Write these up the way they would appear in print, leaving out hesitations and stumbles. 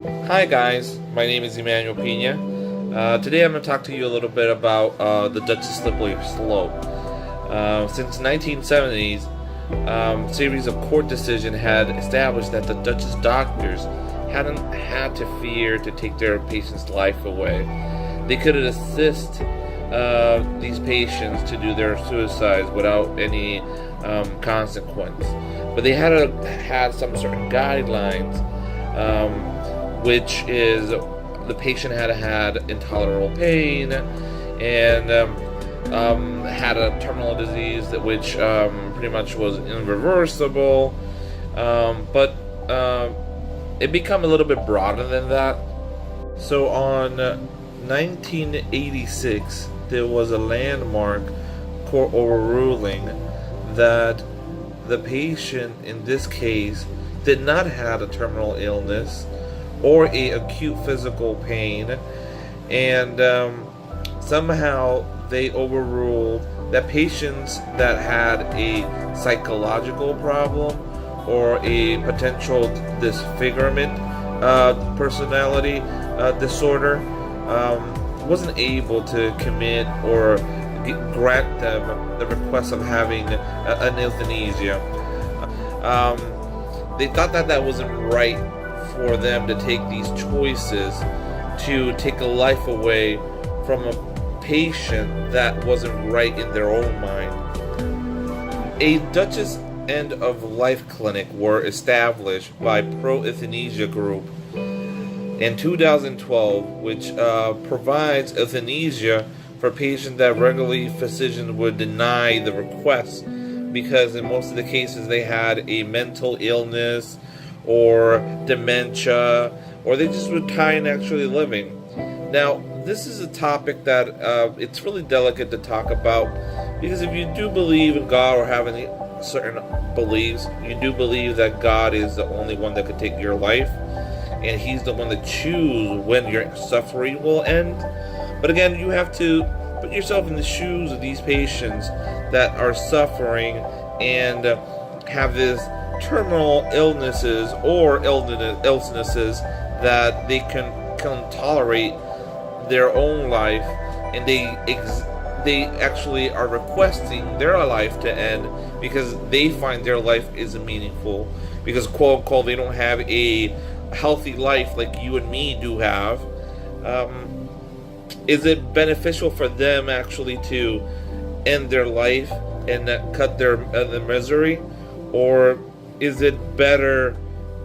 Hi guys, my name is Emmanuel Pina. Today I'm going to talk to you a little bit about the Dutchess slippery slope. Since 1970s, series of court decisions had established that the Dutchess doctors hadn't had to fear to take their patients' life away. They could assist these patients to do their suicides without any consequence. But they had some certain guidelines, which is the patient had intolerable pain and had a terminal disease which pretty much was irreversible. But it became a little bit broader than that. So on 1986, there was a landmark court overruling that the patient in this case did not have a terminal illness or a acute physical pain, and somehow they overruled that patients that had a psychological problem or a potential disfigurement personality disorder wasn't able to commit or grant them the request of having an euthanasia. They thought that that wasn't right for them to take these choices to take a life away from a patient that wasn't right in their own mind. A Dutchess end of life clinic were established by Pro Euthanasia Group in 2012, which provides euthanasia for patients that regularly physicians would deny the request because in most of the cases they had a mental illness or dementia, or they just were tired actually living. Now, this is a topic that it's really delicate to talk about, because if you do believe in God or have any certain beliefs, you do believe that God is the only one that could take your life, and He's the one that chooses when your suffering will end. But again, you have to put yourself in the shoes of these patients that are suffering and have this terminal illnesses or illnesses that they can tolerate their own life, and they actually are requesting their life to end because they find their life isn't meaningful, because quote unquote they don't have a healthy life like you and me do have. Is it beneficial for them actually to end their life and cut their misery, or is it better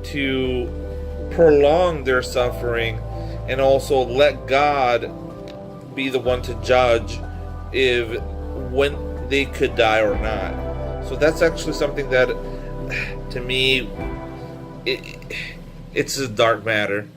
to prolong their suffering and also let God be the one to judge if when they could die or not? So that's actually something that, to me, it's a dark matter.